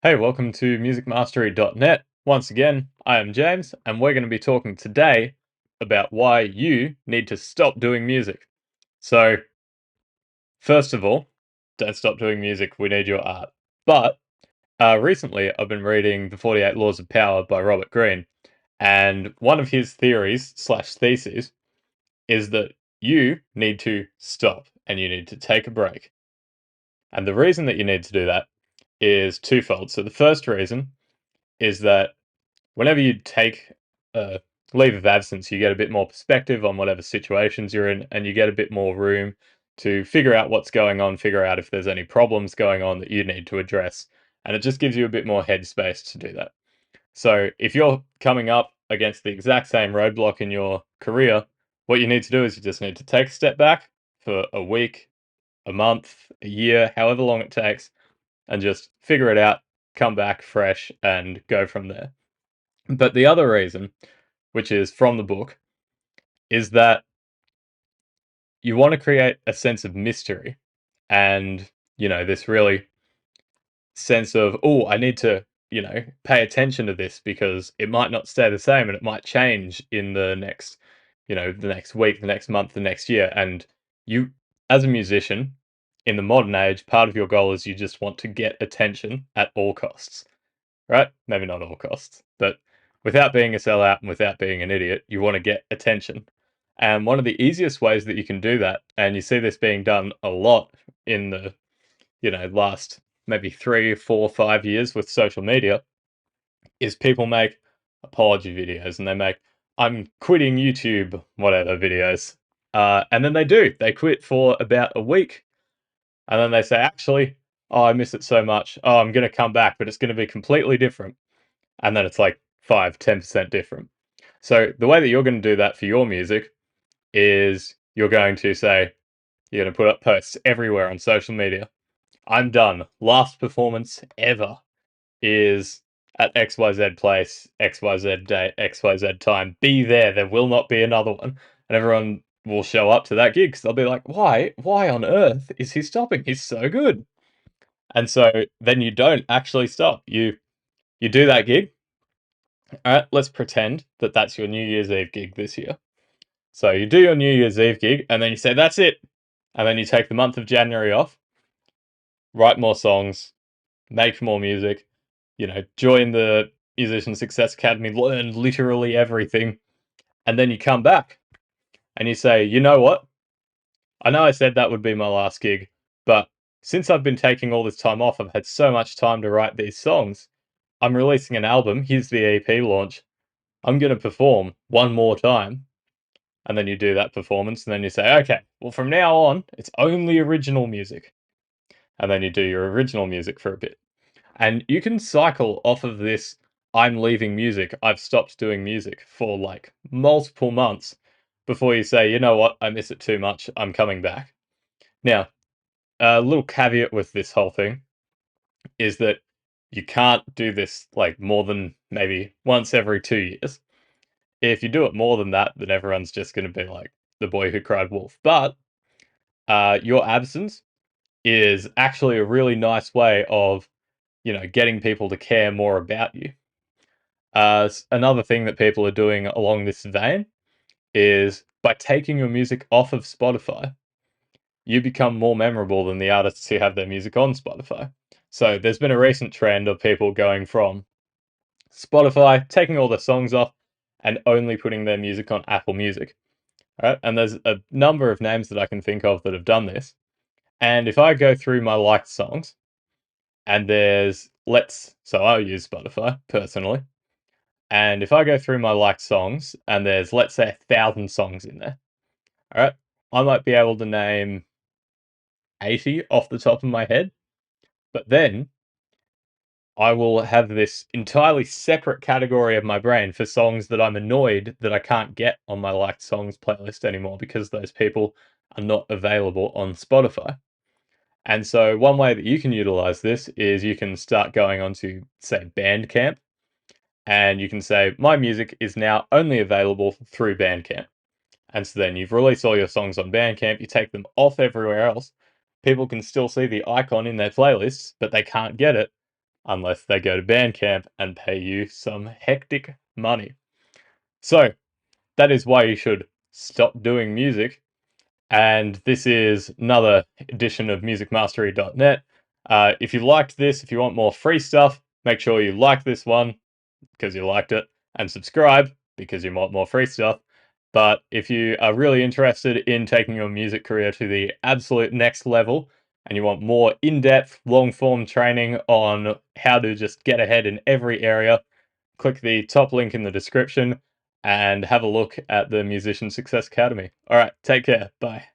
Hey, welcome to musicmastery.net. Once again, I am James, and we're going to be talking today about why you need to stop doing music. So, first of all, don't stop doing music. We need your art. But recently, I've been reading The 48 Laws of Power by Robert Greene, and one of his theories slash theses is that you need to stop and you need to take a break. And the reason that you need to do that is twofold. So, the first reason is that whenever you take a leave of absence, you get a bit more perspective on whatever situations you're in, and you get a bit more room to figure out what's going on, figure out if there's any problems going on that you need to address. And it just gives you a bit more headspace to do that. So if you're coming up against the exact same roadblock in your career, what you need to do is you just need to take a step back for a week, a month, a year, however long it takes, and just figure it out, come back fresh, and go from there. But the other reason, which is from the book, is that you want to create a sense of mystery and, this really sense of, oh, I need to, pay attention to this because it might not stay the same and it might change in the next week, the next month, the next year. And you, as a musician in the modern age, part of your goal is you just want to get attention at all costs. Right? Maybe not all costs, but without being a sellout and without being an idiot, you want to get attention. And one of the easiest ways that you can do that, and you see this being done a lot in the, last maybe 3, 4, 5 years with social media, is people make apology videos and they make "I'm quitting YouTube" whatever videos, and then they quit for about a week, and then they say, "Actually, oh, I miss it so much. Oh, I'm gonna come back, but it's gonna be completely different." And then it's like 5, 10% different. So the way that you're going to do that for your music is you're going to say, you're going to put up posts everywhere on social media. I'm done. Last performance ever is at XYZ place, XYZ date, XYZ time. Be there. There will not be another one. And everyone will show up to that gig because they'll be like, why? Why on earth is he stopping? He's so good. And so then you don't actually stop. You do that gig. All right, let's pretend that that's your New Year's Eve gig this year. So you do your New Year's Eve gig, and then you say, that's it. And then you take the month of January off, write more songs, make more music, join the Musician Success Academy, learn literally everything. And then you come back and you say, you know what? I know I said that would be my last gig, but since I've been taking all this time off, I've had so much time to write these songs. I'm releasing an album. Here's the EP launch. I'm going to perform one more time. And then you do that performance, and then you say, okay, well, from now on, it's only original music. And then you do your original music for a bit. And you can cycle off of this I'm leaving music, I've stopped doing music for like multiple months before you say, you know what, I miss it too much, I'm coming back. Now, a little caveat with this whole thing is that you can't do this like more than maybe once every 2 years. If you do it more than that, then everyone's just going to be like the boy who cried wolf. But your absence is actually a really nice way of, getting people to care more about you. Another thing that people are doing along this vein is by taking your music off of Spotify, you become more memorable than the artists who have their music on Spotify. So there's been a recent trend of people going from Spotify, taking all their songs off, and only putting their music on Apple Music. All right, and there's a number of names that I can think of that have done this. And if I go through my liked songs, and so I use Spotify personally, and if I go through my liked songs, and there's, let's say, 1,000 songs in there, all right, I might be able to name 80 off the top of my head, but then I will have this entirely separate category of my brain for songs that I'm annoyed that I can't get on my liked songs playlist anymore because those people are not available on Spotify. And so one way that you can utilize this is you can start going onto, say, Bandcamp, and you can say, my music is now only available through Bandcamp. And so then you've released all your songs on Bandcamp, you take them off everywhere else. People can still see the icon in their playlists, but they can't get it unless they go to Bandcamp and pay you some hectic money. So, that is why you should stop doing music. And this is another edition of musicmastery.net. If you liked this, if you want more free stuff, make sure you like this one because you liked it, and subscribe because you want more free stuff. But if you are really interested in taking your music career to the absolute next level, and you want more in-depth, long-form training on how to just get ahead in every area, click the top link in the description and have a look at the Musician Success Academy. All right, take care. Bye.